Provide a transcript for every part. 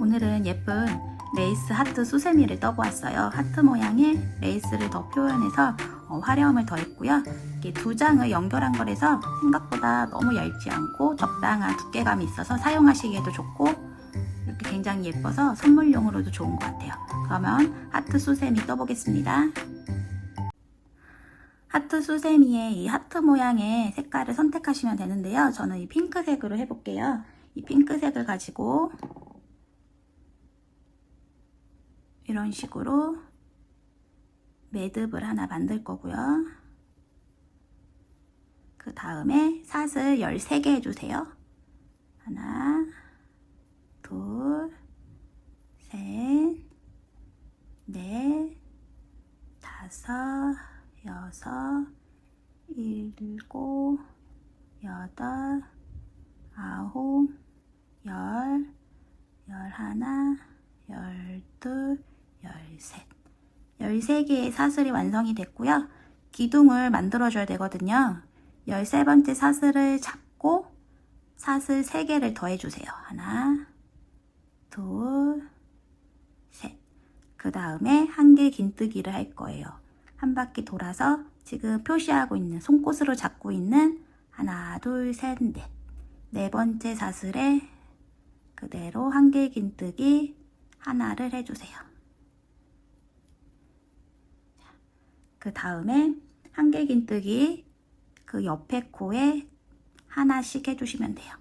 오늘은 예쁜 레이스 하트 수세미를 떠보았어요. 하트 모양의 레이스를 더 표현해서 화려함을 더했고요. 이게 두 장을 연결한 거라서 생각보다 너무 얇지 않고 적당한 두께감이 있어서 사용하시기에도 좋고 이렇게 굉장히 예뻐서 선물용으로도 좋은 것 같아요. 그러면 하트 수세미 떠보겠습니다. 하트 수세미의 이 하트 모양의 색깔을 선택하시면 되는데요. 저는 이 핑크색으로 해볼게요. 이 핑크색을 가지고 이런 식으로 매듭을 하나 만들 거고요. 그 다음에 사슬 13개 해주세요. 하나, 둘, 셋, 넷, 다섯, 여섯, 일곱, 여덟, 아홉, 열, 열하나, 열둘, 열셋. 13개의 사슬이 완성이 됐고요. 기둥을 만들어줘야 되거든요. 13번째 사슬을 잡고 사슬 3개를 더해주세요. 하나, 둘, 셋. 그 다음에 한 개 긴뜨기를 할 거예요. 한 바퀴 돌아서 지금 표시하고 있는 손꽃으로 잡고 있는 하나, 둘, 셋, 넷. 네 번째 사슬에 그대로 한 개 긴뜨기 하나를 해주세요. 그 다음에 한 개 긴뜨기 그 옆에 코에 하나씩 해주시면 돼요.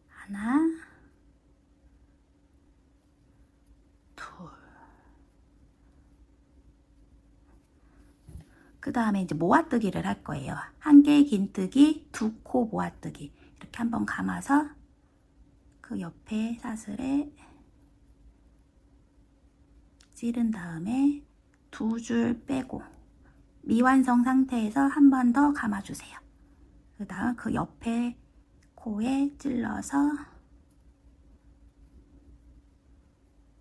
하나, 둘. 그 다음에 이제 모아뜨기를 할 거예요. 한 개 긴뜨기, 두 코 모아뜨기. 이렇게 한번 감아서 그 옆에 사슬에 찌른 다음에 두 줄 빼고 미완성 상태에서 한 번 더 감아주세요. 그 다음 그 옆에 코에 찔러서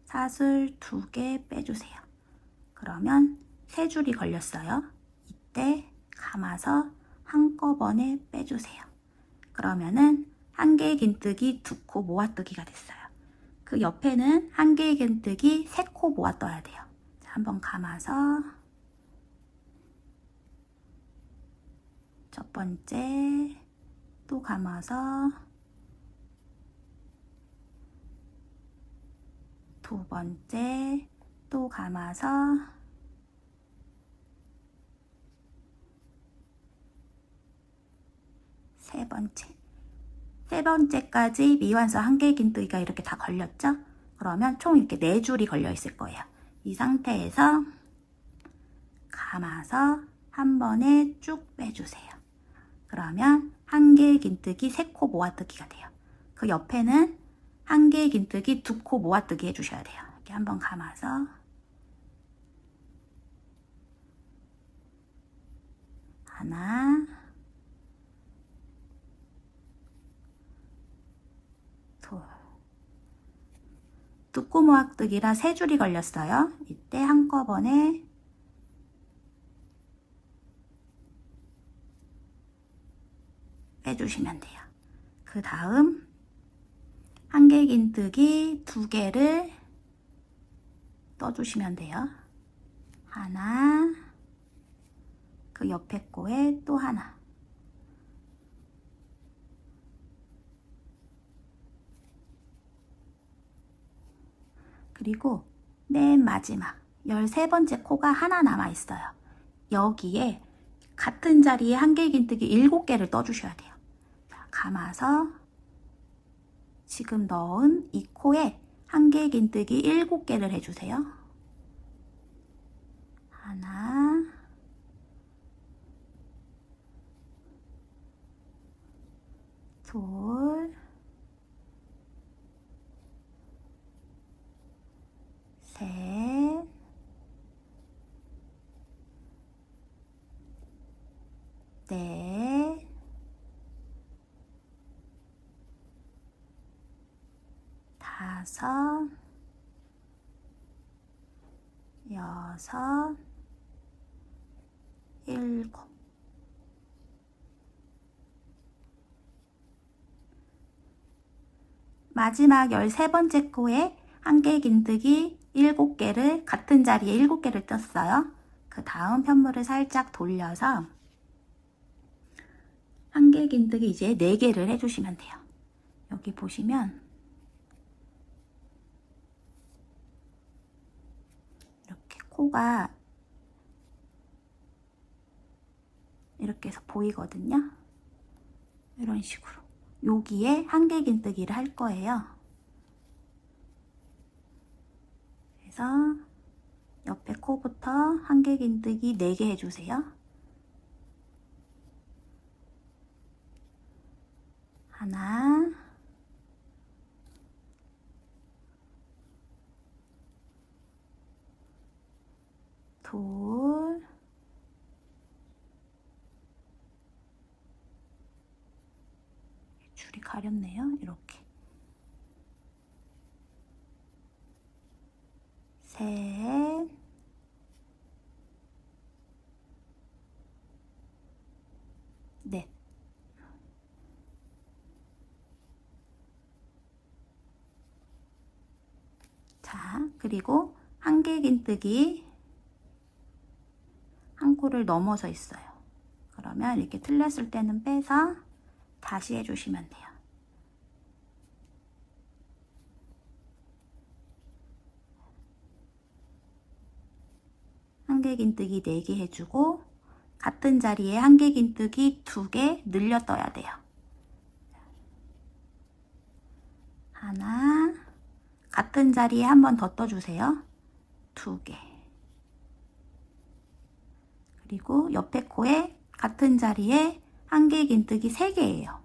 사슬 2개 빼주세요. 그러면 3줄이 걸렸어요. 이때 감아서 한꺼번에 빼주세요. 그러면은 한 개 긴뜨기 2코 모아뜨기가 됐어요. 그 옆에는 한 개 긴뜨기 3코 모아 떠야 돼요. 자, 한번 감아서 첫 번째 또 감아서 두 번째 또 감아서 세 번째까지 미완성 한 개 긴뜨기가 이렇게 다 걸렸죠? 그러면 총 이렇게 4줄이 걸려 있을 거예요. 이 상태에서 감아서 한 번에 쭉 빼주세요. 그러면 한 개 긴뜨기 3코 모아뜨기가 돼요. 그 옆에는 한 개 긴뜨기 2코 모아뜨기 해주셔야 돼요. 이렇게 한번 감아서 하나, 둘. 뚜꾸 모아뜨기라 3줄이 걸렸어요. 이때 한꺼번에 빼주시면 돼요. 그 다음 한 개 긴뜨기 2개를 떠주시면 돼요. 하나, 그 옆에 코에 또 하나. 그리고 맨 마지막 13번째 코가 하나 남아 있어요. 여기에 같은 자리에 한 개 긴뜨기 7개를 떠주셔야 돼요. 자, 감아서 지금 넣은 이 코에 한 개 긴뜨기 7개를 해주세요. 하나, 둘, 셋, 넷, 다섯, 여섯, 일곱. 마지막 13번째 코에 한길긴뜨기 7개를 같은 자리에 7개를 떴어요. 그 다음 편물을 살짝 돌려서 한길긴뜨기 이제 4개를 해주시면 돼요. 여기 보시면 이렇게 코가 이렇게 해서 보이거든요. 이런 식으로 여기에 한길긴뜨기를 할 거예요. 그래서 옆에 코부터 한길긴뜨기 4개 해주세요. 하나, 둘, 줄이 가렸네요. 이렇게 셋, 넷. 자, 그리고 한길긴뜨기 한 코를 넘어서 있어요. 그러면 이렇게 틀렸을 때는 빼서 다시 해주시면 돼요. 한길긴뜨기 4개 해주고 같은 자리에 한길긴뜨기 2개 늘려 떠야 돼요. 하나, 같은 자리에 한 번 더 떠주세요. 2개. 그리고 옆에 코에 같은 자리에 한길긴뜨기 3개예요.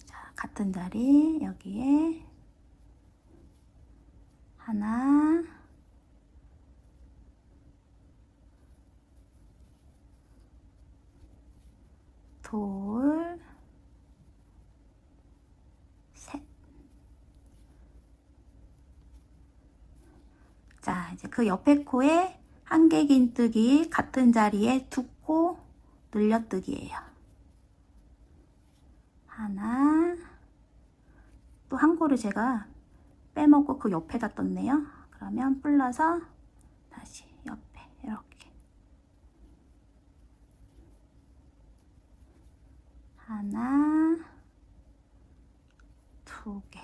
자, 같은 자리 여기에 하나, 둘, 셋. 자, 이제 그 옆에 코에 한길긴뜨기 같은 자리에 2코 늘려뜨기예요. 하나, 또 한 코를 제가 빼먹고 그 옆에다 떴네요. 그러면 불러서 다시 옆에 이렇게 하나, 2개.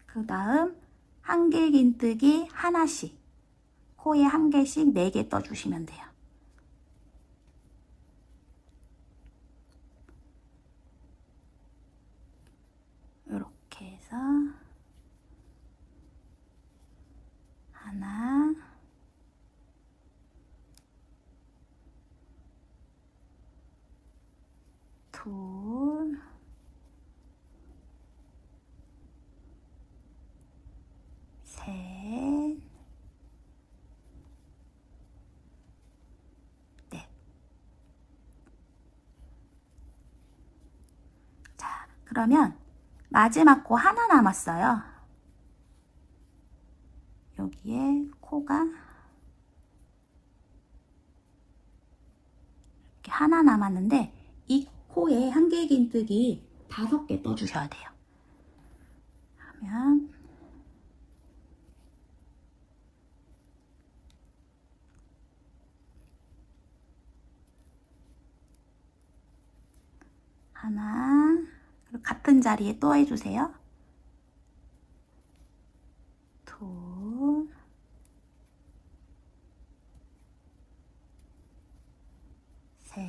그 다음 한길긴뜨기 하나씩 코에 1개씩 4개 떠주시면 돼요. 이렇게 해서 하나, 둘, 셋, 넷. 자, 그러면 마지막 코 하나 남았어요. 여기에 코가 이렇게 하나 남았는데 이 코에 한길긴뜨기 5개 떠주셔야 돼요. 하면 하나, 그리고 같은 자리에 또 해주세요. 둘, 셋,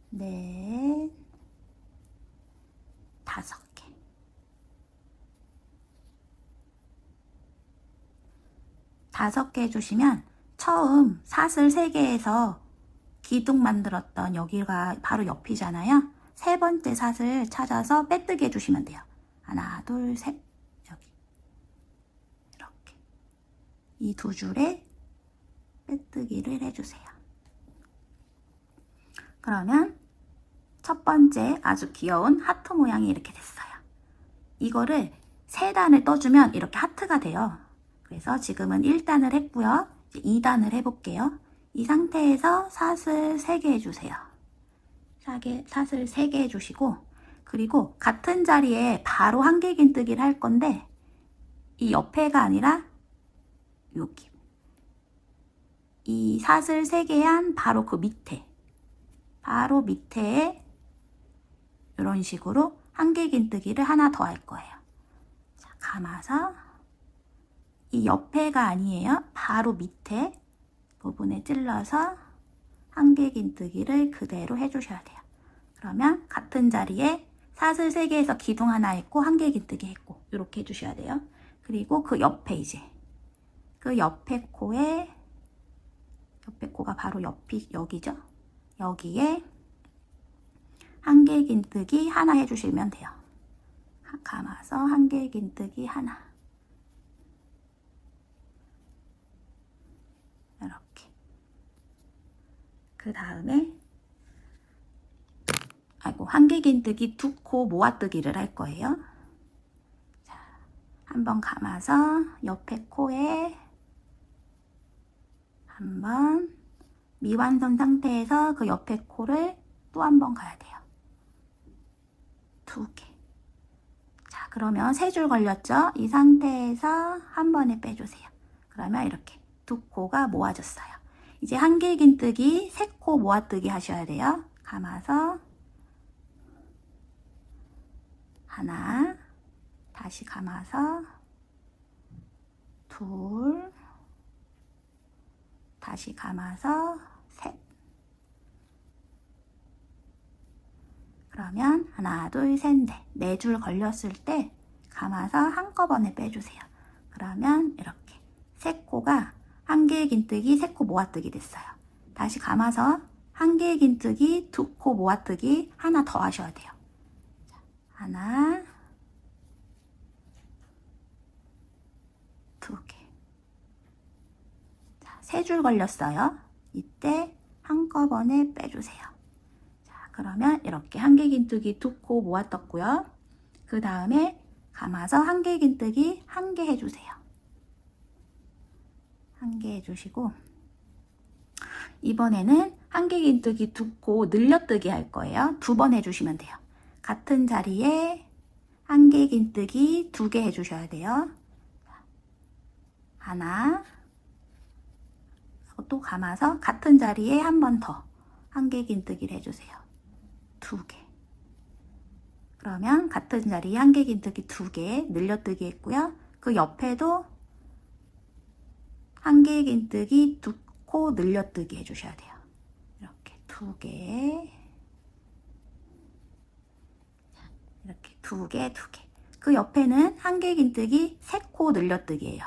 넷, 5개. 다섯 개 해주시면 처음 사슬 3개에서 기둥 만들었던 여기가 바로 옆이잖아요. 3번째 사슬 찾아서 빼뜨기 해주시면 돼요. 하나, 둘, 셋. 여기 이렇게 이 2줄에 빼뜨기를 해주세요. 그러면 첫 번째 아주 귀여운 하트 모양이 이렇게 됐어요. 이거를 3단을 떠주면 이렇게 하트가 돼요. 그래서 지금은 1단을 했고요. 이제 2단을 해볼게요. 이 상태에서 사슬 3개 해주세요. 사슬 3개 해주시고, 그리고 같은 자리에 바로 한길긴뜨기를 할 건데 이 옆에가 아니라 여기, 이 사슬 3개 한 바로 그 밑에, 바로 밑에에 이런 식으로 한길긴뜨기를 하나 더 할 거예요. 자, 감아서 이 옆에가 아니에요. 바로 밑에 부분에 찔러서 한길긴뜨기를 그대로 해주셔야 돼요. 그러면 같은 자리에 사슬 3개에서 기둥 하나 했고 한길긴뜨기 했고 이렇게 해주셔야 돼요. 그리고 그 옆에 이제 그 옆에 코에, 옆에 코가 바로 옆이 여기죠. 여기에 한길긴뜨기 하나 해주시면 돼요. 감아서 한길긴뜨기 하나, 이렇게. 그 다음에 한길긴뜨기 2코 모아뜨기를 할 거예요. 자, 한번 감아서 옆에 코에 한번 미완성 상태에서 그 옆에 코를 또 한 번 가야 돼요. 2개. 자, 그러면 3줄 걸렸죠? 이 상태에서 한 번에 빼주세요. 그러면 이렇게 2코가 모아졌어요. 이제 한길긴뜨기 3코 모아뜨기 하셔야 돼요. 감아서 하나, 다시 감아서 둘, 다시 감아서 셋. 그러면 하나, 둘, 셋, 넷. 4줄 걸렸을 때 감아서 한꺼번에 빼주세요. 그러면 이렇게 3코가 한길긴뜨기 3코 모아뜨기 됐어요. 다시 감아서 한길긴뜨기 2코 모아뜨기 하나 더 하셔야 돼요. 하나, 2개. 자, 3줄 걸렸어요. 이때 한꺼번에 빼주세요. 자, 그러면 이렇게 한길긴뜨기 2코 모아떴고요. 그 다음에 감아서 한길긴뜨기 1개 해주세요. 1개 해주시고, 이번에는 한길긴뜨기 2코 늘려뜨기 할 거예요. 2번 해주시면 돼요. 같은 자리에 한길긴뜨기 2개 해주셔야 돼요. 하나, 또 감아서 같은 자리에 한 번 더 한길긴뜨기를 해주세요. 2개. 그러면 같은 자리에 한길긴뜨기 2개 늘려뜨기 했고요. 그 옆에도 한길긴뜨기 2코 늘려뜨기 해주셔야 돼요. 이렇게 2개, 이렇게 2개, 2개. 그 옆에는 한길긴뜨기 3코 늘려뜨기예요.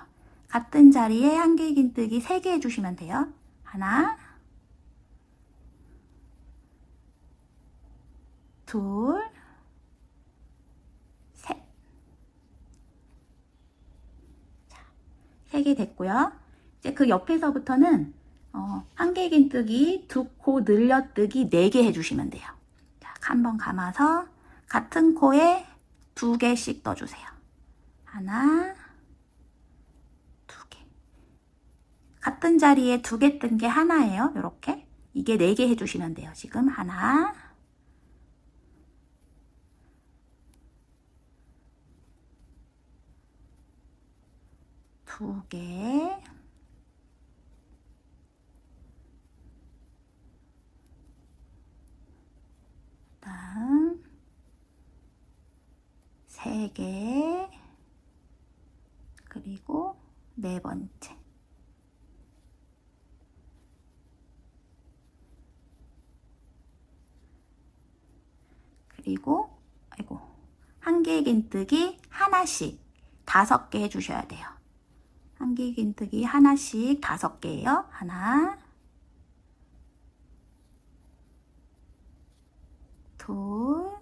같은 자리에 한길긴뜨기 3개 해주시면 돼요. 하나, 둘, 셋. 자, 3개 됐고요. 이제 그 옆에서부터는 한길긴뜨기 2코 늘려뜨기 4개 해주시면 돼요. 자, 한번 감아서 같은 코에 2개씩 떠주세요. 하나, 2개. 같은 자리에 2개 뜬 게 하나예요. 이렇게. 이게 4개 해주시면 돼요. 지금 하나, 두 개, 다음 3개, 그리고 4번째. 그리고 한길긴뜨기 하나씩 5개 해주셔야 돼요. 한길긴뜨기 하나씩 5개예요. 하나, 둘,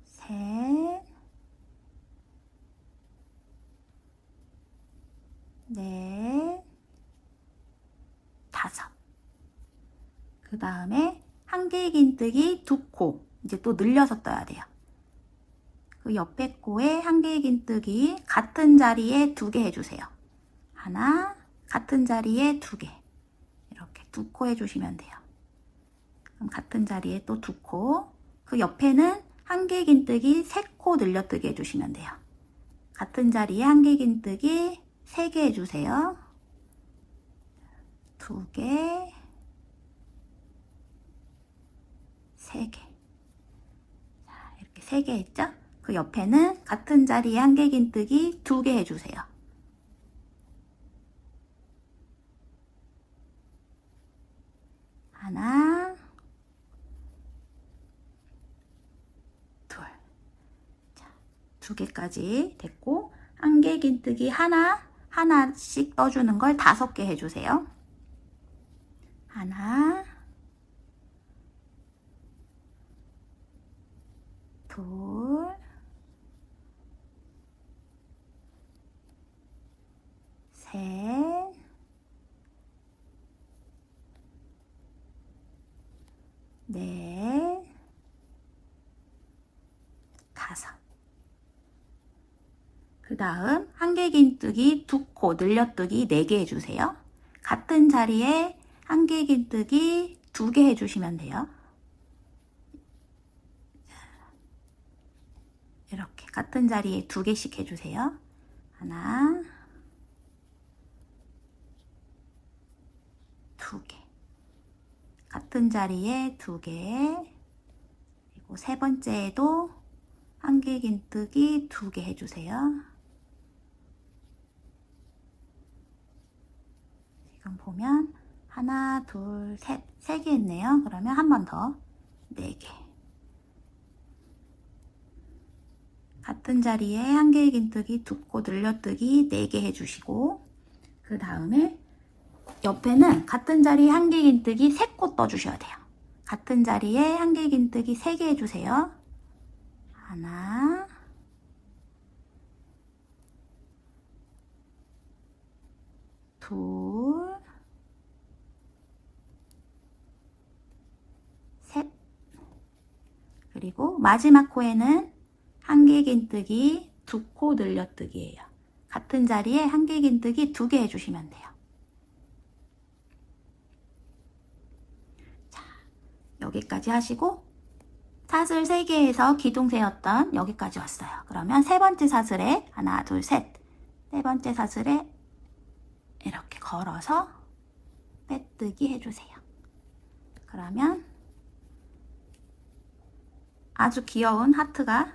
셋, 넷, 5. 그 다음에 한길긴뜨기 2코 이제 또 늘려서 떠야 돼요. 그 옆에 코에 한길긴뜨기 같은 자리에 2개 해주세요. 하나, 같은 자리에 2개. 이렇게 2코 해주시면 돼요. 그럼 같은 자리에 또 2코. 그 옆에는 한길긴뜨기 3코 늘려뜨기 해주시면 돼요. 같은 자리에 한길긴뜨기 3개 해주세요. 2개, 3개. 자, 이렇게 3개 했죠? 그 옆에는 같은 자리에 한길긴뜨기 2개 해주세요. 하나, 둘. 자, 2개까지 됐고, 한길긴뜨기 하나씩 떠주는 걸 5개 해주세요. 하나, 둘, 셋, 넷, 5. 그 다음 한길긴뜨기 2코 늘려뜨기 4개 해주세요. 같은 자리에 한길긴뜨기 2개 해주시면 돼요. 이렇게 같은 자리에 2개씩 해주세요. 하나, 2개. 같은 자리에 2개. 그리고 세 번째에도 한길긴뜨기 2개 해주세요. 지금 보면 하나, 둘, 셋, 3개 했네요. 그러면 한 번 더 4개. 같은 자리에 한길긴뜨기 2코 늘려뜨기 4개 해주시고, 그 다음에 옆에는 같은 자리에 한길긴뜨기 3코 떠주셔야 돼요. 같은 자리에 한길긴뜨기 3개 해주세요. 하나, 둘, 셋. 그리고 마지막 코에는 한길긴뜨기 2코 늘려뜨기예요. 같은 자리에 한길긴뜨기 2개 해주시면 돼요. 자, 여기까지 하시고 사슬 3개에서 기둥 세웠던 여기까지 왔어요. 그러면 세 번째 사슬에 하나, 둘, 셋. 세 번째 사슬에 이렇게 걸어서 빼뜨기 해주세요. 그러면 아주 귀여운 하트가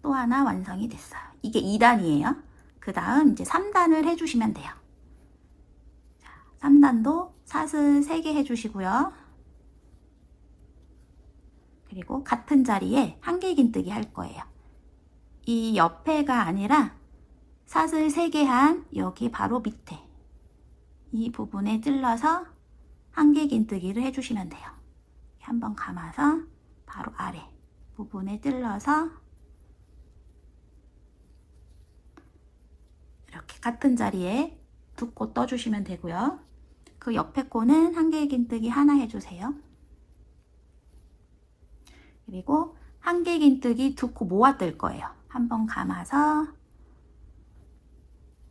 또 하나 완성이 됐어요. 이게 2단이에요. 그 다음 이제 3단을 해주시면 돼요. 자, 3단도 사슬 3개 해주시고요. 그리고 같은 자리에 한길긴뜨기 할 거예요. 이 옆에가 아니라 사슬 3개 한 여기 바로 밑에 이 부분에 찔러서 한길긴뜨기를 해주시면 돼요. 한번 감아서 바로 아래 부분에 찔러서 이렇게 같은 자리에 2코 떠주시면 되고요. 그 옆에 코는 한길긴뜨기 하나 해주세요. 그리고 한길긴뜨기 2코 모아 뜰 거예요. 한번 감아서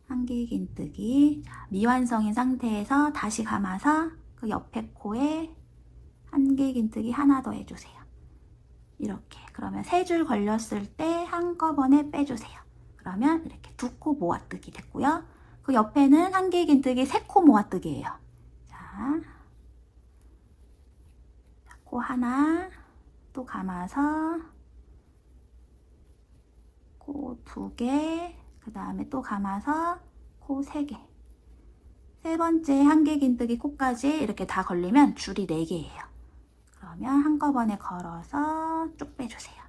한길긴뜨기, 미완성인 상태에서 다시 감아서 그 옆에 코에 한길긴뜨기 하나 더 해주세요. 이렇게. 그러면 3줄 걸렸을 때 한꺼번에 빼주세요. 그러면 이렇게 2코 모아뜨기 됐고요. 그 옆에는 한길긴뜨기 3코 모아뜨기예요. 자, 코 하나 또 감아서 코 2개, 그 다음에 또 감아서 코 3개. 세 번째 한길긴뜨기 코까지 이렇게 다 걸리면 줄이 4개예요. 그러면 한꺼번에 걸어서 쭉 빼주세요.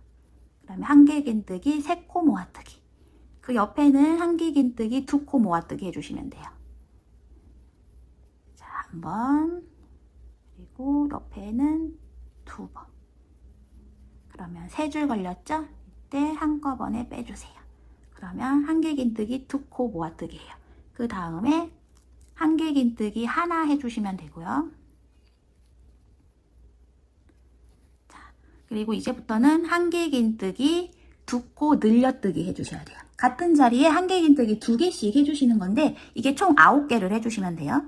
그다음에 한길긴뜨기 3코 모아뜨기. 그 옆에는 한길긴뜨기 2코 모아뜨기 해주시면 돼요. 자, 한 번, 그리고 옆에는 2번. 그러면 3줄 걸렸죠? 이때 한꺼번에 빼주세요. 그러면 한길긴뜨기 2코 모아뜨기예요. 그 다음에 한길긴뜨기 하나 해주시면 되고요. 자, 그리고 이제부터는 한길긴뜨기 2코 늘려뜨기 해주셔야 돼요. 같은 자리에 한길긴뜨기 2개씩 해주시는 건데 이게 총 9개를 해주시면 돼요.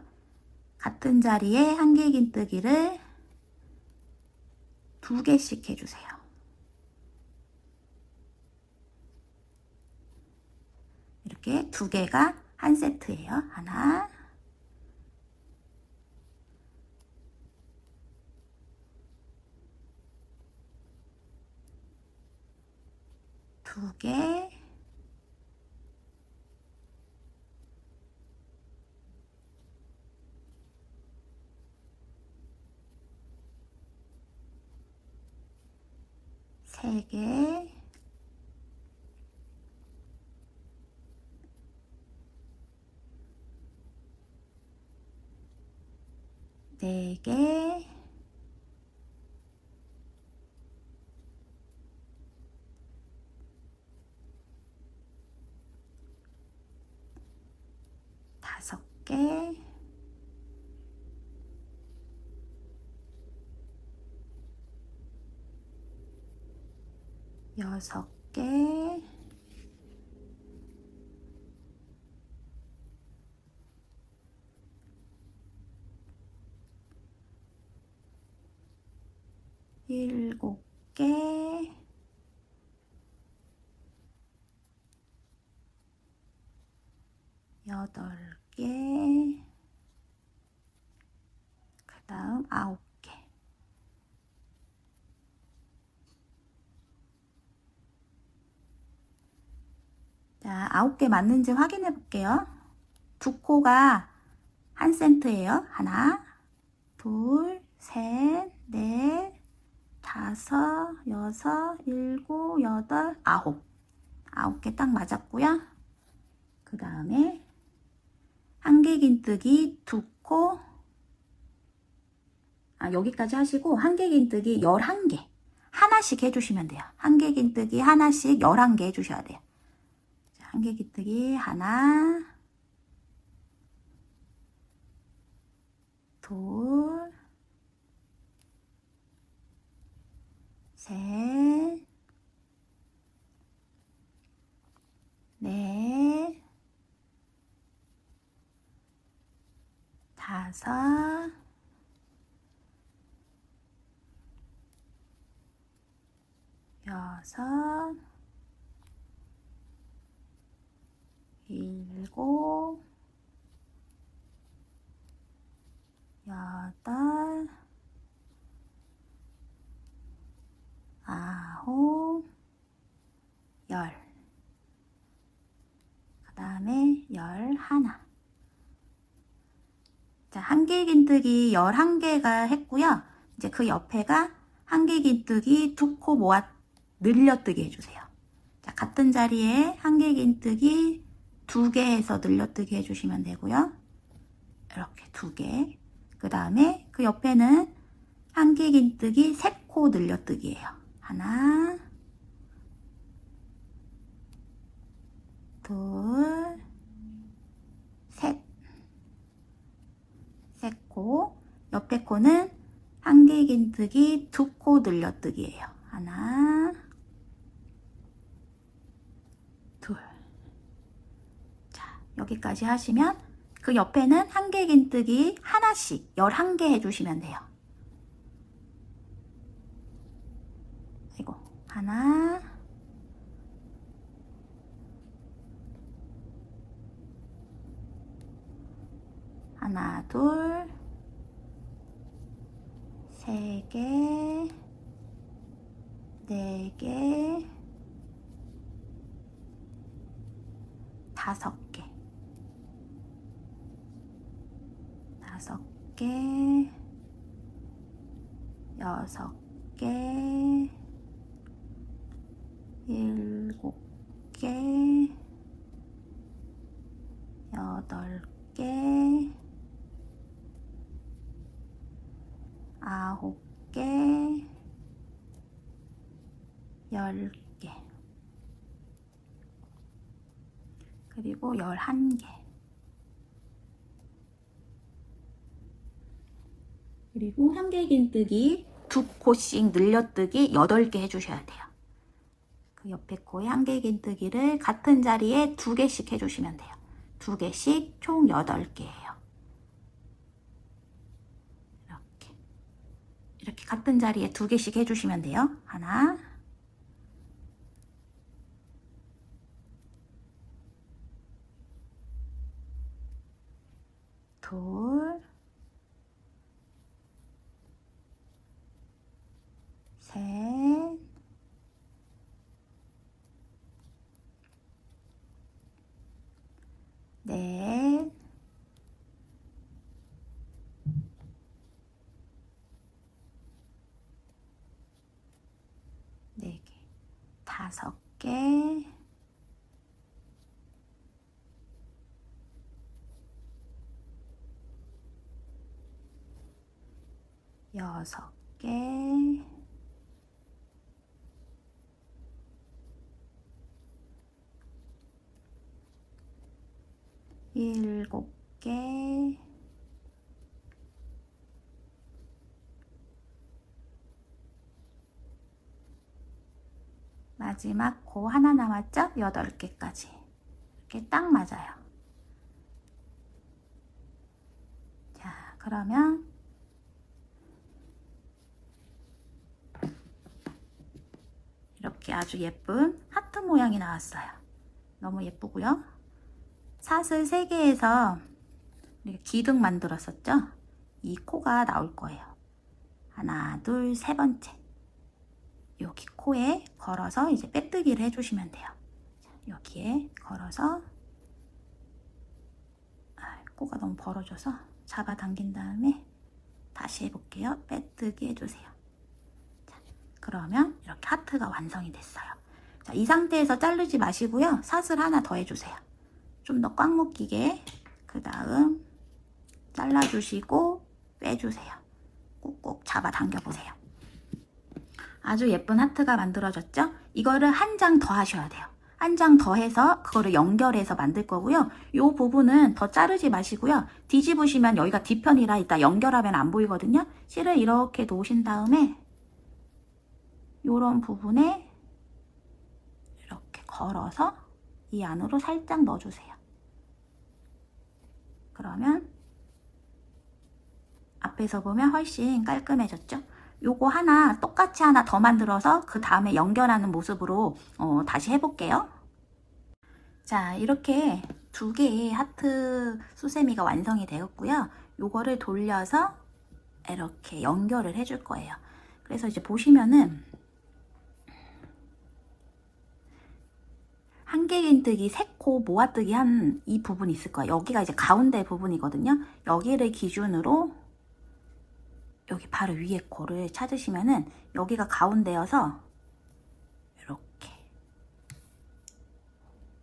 같은 자리에 한길긴뜨기를 2개씩 해주세요. 이렇게 2개가 한 세트예요. 하나, 두 개, 세 개, 네 개, 다섯 개, 여섯 개, 일곱 개, 여덟 개, 그 다음 9개. 자, 9개 맞는지 확인해 볼게요. 두 코가 한 센트예요. 하나, 둘, 셋, 넷, 다섯, 여섯, 일곱, 여덟, 아홉. 9개 딱 맞았고요. 그 다음에 한길긴뜨기 2코, 여기까지 하시고 한길긴뜨기 11개 하나씩 해주시면 돼요. 한길긴뜨기 하나씩 11개 해주셔야 돼요. 자, 한길긴뜨기 하나, 둘, 셋, 넷, 다섯, 여섯, 일곱, 여덟, 아홉, 열. 그 다음에 11. 자, 한길긴뜨기 11개가 했고요. 이제 그 옆에가 한길긴뜨기 2코 모아 늘려뜨기 해주세요. 자, 같은 자리에 한길긴뜨기 2개 해서 늘려뜨기 해주시면 되고요. 이렇게 2개. 그 다음에 그 옆에는 한길긴뜨기 3코 늘려뜨기예요. 하나, 둘, 셋. 세 코. 옆에 코는 한길긴뜨기 2코 늘려뜨기예요. 하나, 둘. 자, 여기까지 하시면 그 옆에는 한길긴뜨기 하나씩 11개 해주시면 돼요. 이거 하나, 하나, 둘, 세 개, 네 개, 다섯 개, 여섯 개, 일곱 개, 여덟 개, 아홉 개, 10개, 그리고 11개. 그리고 한길긴뜨기 2코씩 늘려뜨기 8개 해주셔야 돼요. 그 옆에 코에 한길긴뜨기를 같은 자리에 2개씩 해주시면 돼요. 2개씩 총 8개예요. 이렇게 같은 자리에 2개씩 해주시면 돼요. 하나, 둘, 셋, 넷, 네 개, 5개, 6개, 7개, '마지막 코 하나 남았죠? 8개까지 이렇게 딱 맞아요. 자, 그러면 이렇게 아주 예쁜 하트 모양이 나왔어요. 너무 예쁘고요. 사슬 3개에서 이렇게 기둥 만들었었죠? 이 코가 나올 거예요. 하나, 둘, 3번째. 여기 코에 걸어서 이제 빼뜨기를 해주시면 돼요. 여기에 걸어서, 코가 너무 벌어져서 잡아당긴 다음에 다시 해볼게요. 빼뜨기 해주세요. 자, 그러면 이렇게 하트가 완성이 됐어요. 자, 이 상태에서 자르지 마시고요. 사슬 하나 더 해주세요. 좀 더 꽉 묶이게. 그 다음 잘라주시고 빼주세요. 꾹꾹 잡아당겨 보세요. 아주 예쁜 하트가 만들어졌죠? 이거를 한 장 더 하셔야 돼요. 한 장 더 해서 그거를 연결해서 만들 거고요. 이 부분은 더 자르지 마시고요. 뒤집으시면 여기가 뒤편이라 이따 연결하면 안 보이거든요. 실을 이렇게 놓으신 다음에 이런 부분에 이렇게 걸어서 이 안으로 살짝 넣어주세요. 그러면 앞에서 보면 훨씬 깔끔해졌죠? 요거 하나 똑같이 하나 더 만들어서 그 다음에 연결하는 모습으로 다시 해볼게요. 자, 이렇게 2개의 하트 수세미가 완성이 되었고요. 요거를 돌려서 이렇게 연결을 해줄 거예요. 그래서 이제 보시면은 한길긴뜨기 3코 모아뜨기 한 이 부분이 있을 거예요. 여기가 이제 가운데 부분이거든요. 여기를 기준으로 여기 바로 위에 코를 찾으시면은 여기가 가운데여서 이렇게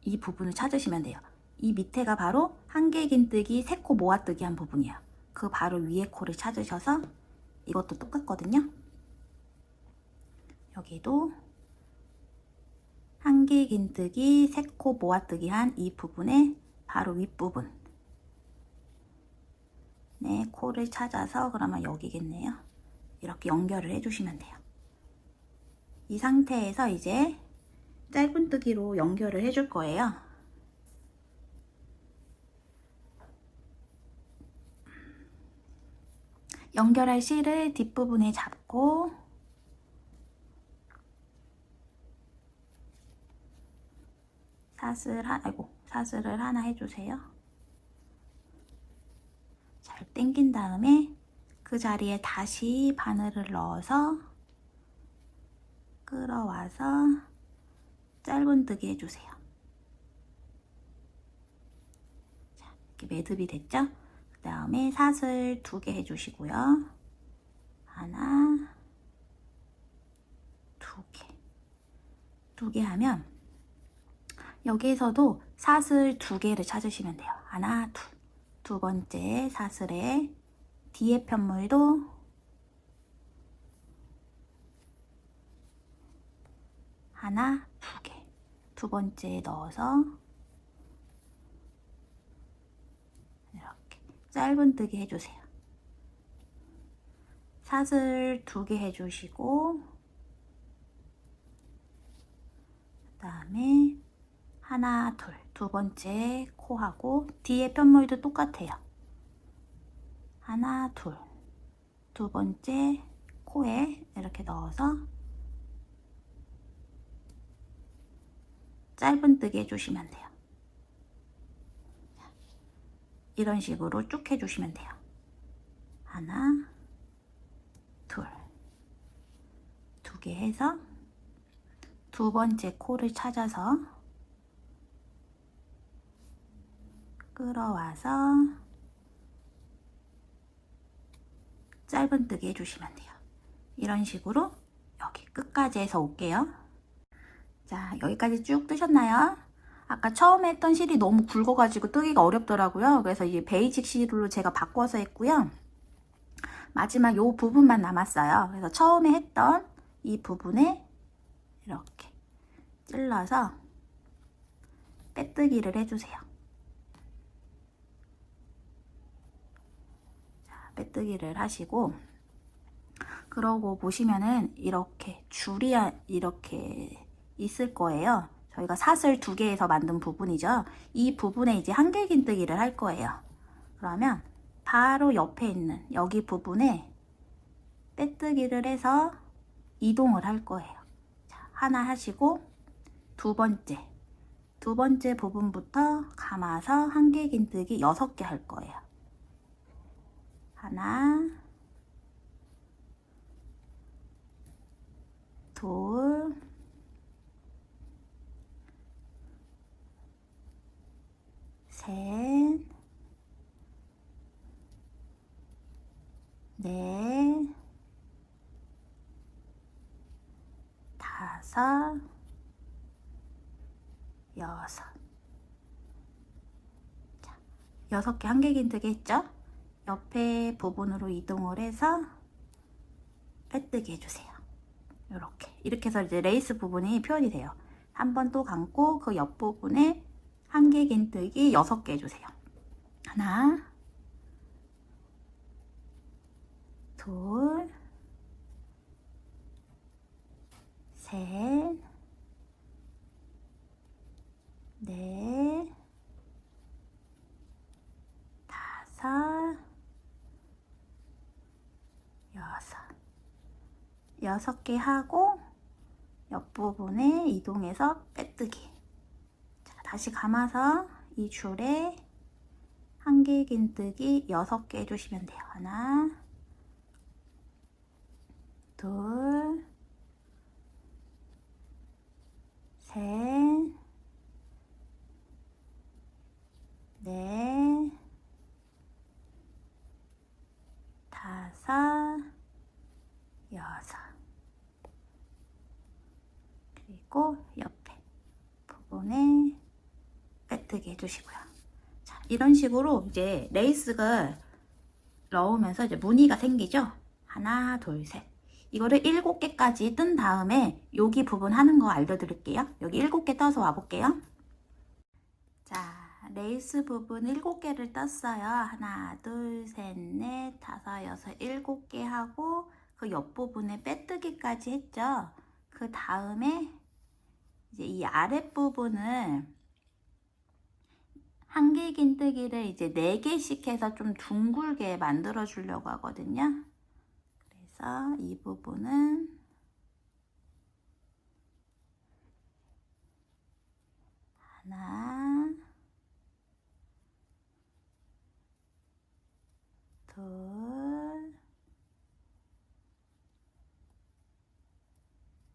이 부분을 찾으시면 돼요. 이 밑에가 바로 한길긴뜨기 3코 모아뜨기 한 부분이에요. 그 바로 위에 코를 찾으셔서 이것도 똑같거든요. 여기도 한길긴뜨기 3코 모아뜨기 한 이 부분의 바로 윗부분 네, 코를 찾아서 그러면 여기겠네요. 이렇게 연결을 해주시면 돼요. 이 상태에서 이제 짧은뜨기로 연결을 해줄 거예요. 연결할 실을 뒷부분에 잡고 사슬을 하나 해주세요. 잘 당긴 다음에 그 자리에 다시 바늘을 넣어서 끌어와서 짧은뜨기 해주세요. 자, 이렇게 매듭이 됐죠? 그 다음에 사슬 2개 해주시고요. 하나, 2개. 2개 하면 여기에서도 사슬 2개를 찾으시면 돼요. 하나, 둘. 2번째 사슬에 뒤에 편물도 하나, 2개. 2번째에 넣어서 이렇게 짧은뜨기 해주세요. 사슬 2개 해주시고 그다음에 하나, 둘, 두 번째 코하고 뒤에 편물도 똑같아요. 하나, 둘, 두 번째 코에 이렇게 넣어서 짧은뜨기 해주시면 돼요. 이런 식으로 쭉 해주시면 돼요. 하나, 둘, 두 개 해서 두 번째 코를 찾아서 끌어와서 짧은뜨기 해주시면 돼요. 이런 식으로 여기 끝까지 해서 올게요. 자, 여기까지 쭉 뜨셨나요? 아까 처음에 했던 실이 너무 굵어가지고 뜨기가 어렵더라고요. 그래서 이제 베이직 실로 제가 바꿔서 했고요. 마지막 요 부분만 남았어요. 그래서 처음에 했던 이 부분에 이렇게 찔러서 빼뜨기를 해주세요. 자, 빼뜨기를 하시고, 그러고 보시면은 이렇게 줄이 이렇게 있을 거예요. 저희가 사슬 두 개에서 만든 부분이죠. 이 부분에 이제 한길긴뜨기를 할 거예요. 그러면 바로 옆에 있는 여기 부분에 빼뜨기를 해서 이동을 할 거예요. 자, 하나 하시고 두 번째 부분부터 감아서 한길긴뜨기 6개 할 거예요. 하나, 둘, 셋, 넷, 다섯, 여섯. 자, 6개 한길긴뜨기 했죠? 옆에 부분으로 이동을 해서 빼뜨기 해주세요. 이렇게 해서 이제 레이스 부분이 표현이 돼요. 한 번 또 감고 그 옆부분에 한길긴뜨기 6개 해주세요. 하나, 둘, 셋, 넷, 다섯, 여섯 개 하고 옆부분에 이동해서 빼뜨기. 자, 다시 감아서 이 줄에 한길긴뜨기 6개 해주시면 돼요. 하나, 둘, 셋, 넷, 다섯, 여섯. 그리고 옆에 부분에 빼뜨기 해주시고요. 자, 이런 식으로 이제 레이스가 넣으면서 이제 무늬가 생기죠. 하나, 둘, 셋. 이거를 7개까지 뜬 다음에 여기 부분 하는 거 알려드릴게요. 여기 7개 떠서 와볼게요. 자, 레이스 부분 7개를 떴어요. 하나, 둘, 셋, 넷, 다섯, 여섯, 7개 하고 그 옆부분에 빼뜨기까지 했죠. 그 다음에 이제 이 아랫부분을 한길긴뜨기를 이제 4개씩 해서 좀 둥글게 만들어 주려고 하거든요. 그래서 이 부분은 하나, 둘,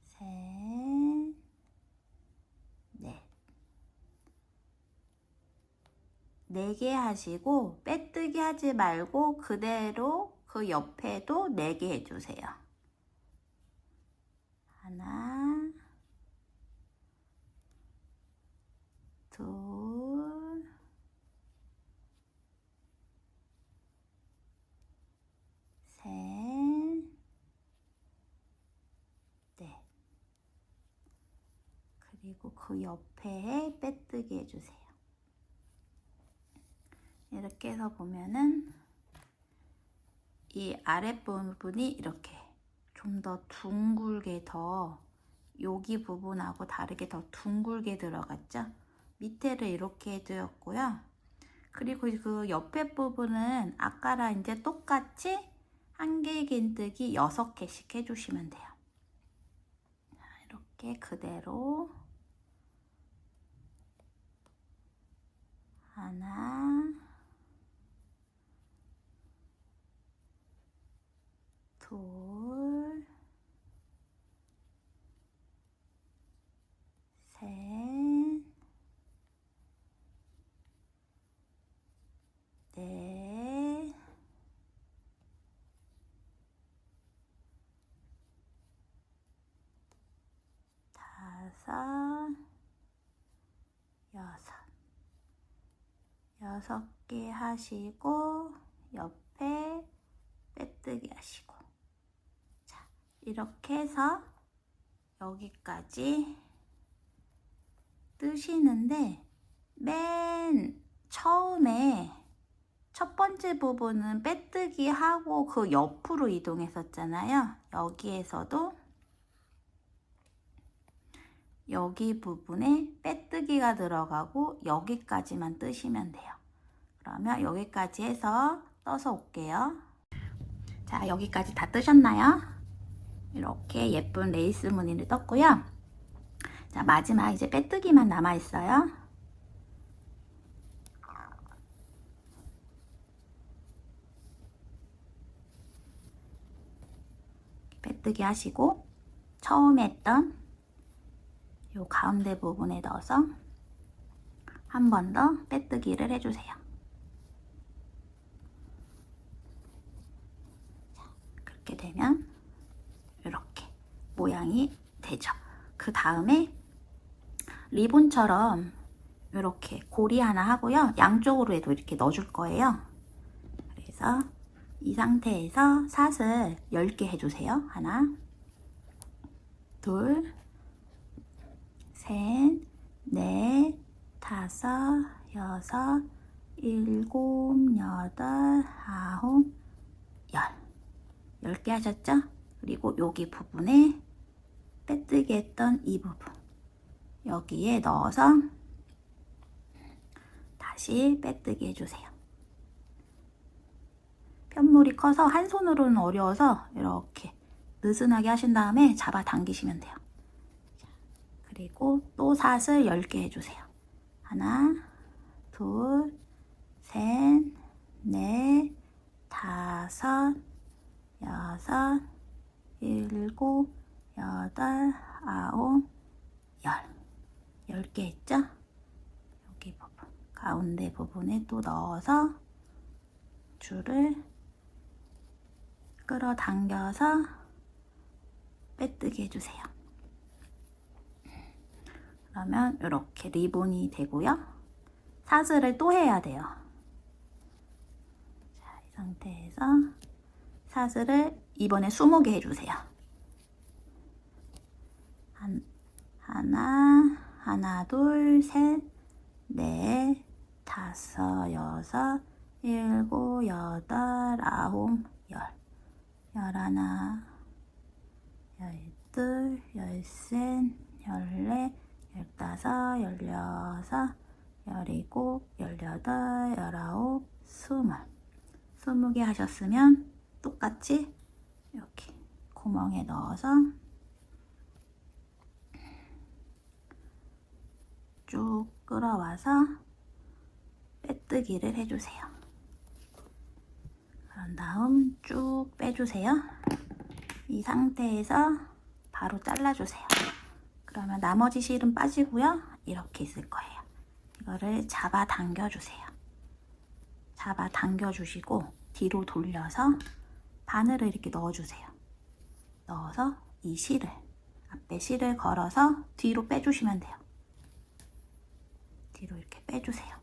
셋, 넷. 4개 하시고 빼뜨기 하지 말고 그대로 그 옆에도 4개 해주세요. 하나, 둘, 셋, 넷. 그리고 그 옆에 빼뜨기 해주세요. 이렇게 해서 보면은 이 아랫부분이 이렇게 좀 더 둥글게 더 여기 부분하고 다르게 더 둥글게 들어갔죠. 밑에를 이렇게 해주었고요. 그리고 그 옆에 부분은 아까랑 이제 똑같이 한 개 긴뜨기 6개씩 해주시면 돼요. 이렇게 그대로 하나, 둘, 셋, 넷, 다섯, 여섯 개 하시고 옆에 빼뜨기 하시고, 자, 이렇게 해서 여기까지 뜨시는데, 맨 처음에 첫 번째 부분은 빼뜨기 하고 그 옆으로 이동했었잖아요. 여기에서도 여기 부분에 빼뜨기가 들어가고 여기까지만 뜨시면 돼요. 그러면 여기까지 해서 떠서 올게요. 자, 여기까지 다 뜨셨나요? 이렇게 예쁜 레이스 무늬를 떴고요. 자, 마지막 이제 빼뜨기만 남아 있어요. 빼뜨기 하시고 처음에 했던 요 가운데 부분에 넣어서 한 번 더 빼뜨기를 해주세요. 자, 그렇게 되면 이렇게 모양이 되죠. 그 다음에 리본처럼 이렇게 고리 하나 하고요. 양쪽으로 해도 이렇게 넣어줄 거예요. 그래서 이 상태에서 사슬 10개 해주세요. 하나, 둘, 셋, 넷, 다섯, 여섯, 일곱, 여덟, 아홉, 10개 하셨죠? 그리고 여기 부분에 빼뜨기 했던 이 부분 여기에 넣어서 다시 빼뜨기 해주세요. 편물이 커서 한 손으로는 어려워서 이렇게 느슨하게 하신 다음에 잡아 당기시면 돼요. 그리고 또 사슬 10개 해주세요. 하나, 둘, 셋, 넷, 다섯, 여섯, 일곱, 여덟, 아홉, 10개 했죠? 여기 부분, 가운데 부분에 또 넣어서 줄을 끌어당겨서 빼뜨기 해주세요. 그러면 이렇게 리본이 되고요. 사슬을 또 해야 돼요. 자, 이 상태에서 사슬을 이번에 20개 해주세요. 하나, 둘, 셋, 넷, 다섯, 여섯, 일곱, 여덟, 아홉, 11, 열둘, 열셋, 열넷, 15, 16, 17, 18, 19, 20개 하셨으면 똑같이 이렇게 구멍에 넣어서 쭉 끌어와서 빼뜨기를 해주세요. 그런 다음 쭉 빼주세요. 이 상태에서 바로 잘라주세요. 그러면 나머지 실은 빠지고요. 이렇게 있을 거예요. 이거를 잡아 당겨주세요. 잡아 당겨주시고 뒤로 돌려서 바늘을 이렇게 넣어주세요. 넣어서 이 실을, 앞에 실을 걸어서 뒤로 빼주시면 돼요. 뒤로 이렇게 빼주세요.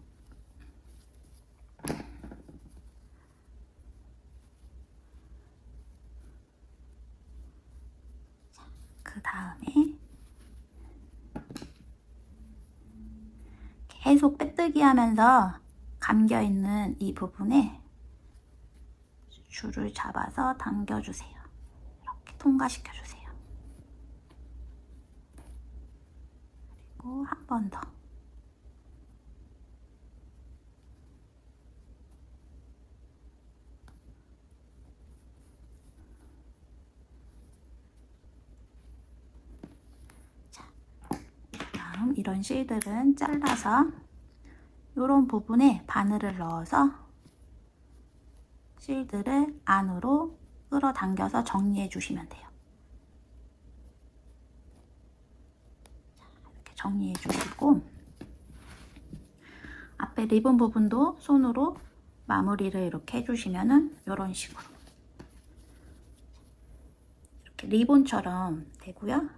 그 다음에 계속 빼뜨기 하면서 감겨있는 이 부분에 줄을 잡아서 당겨주세요. 이렇게 통과시켜주세요. 그리고 한 번 더. 자, 다음 이런 실들은 잘라서 이런 부분에 바늘을 넣어서 실들을 안으로 끌어당겨서 정리해 주시면 돼요. 자, 이렇게 정리해 주시고 앞에 리본 부분도 손으로 마무리를 이렇게 해주시면은 이런 식으로 이렇게 리본처럼 되고요.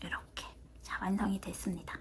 이렇게 자 완성이 됐습니다.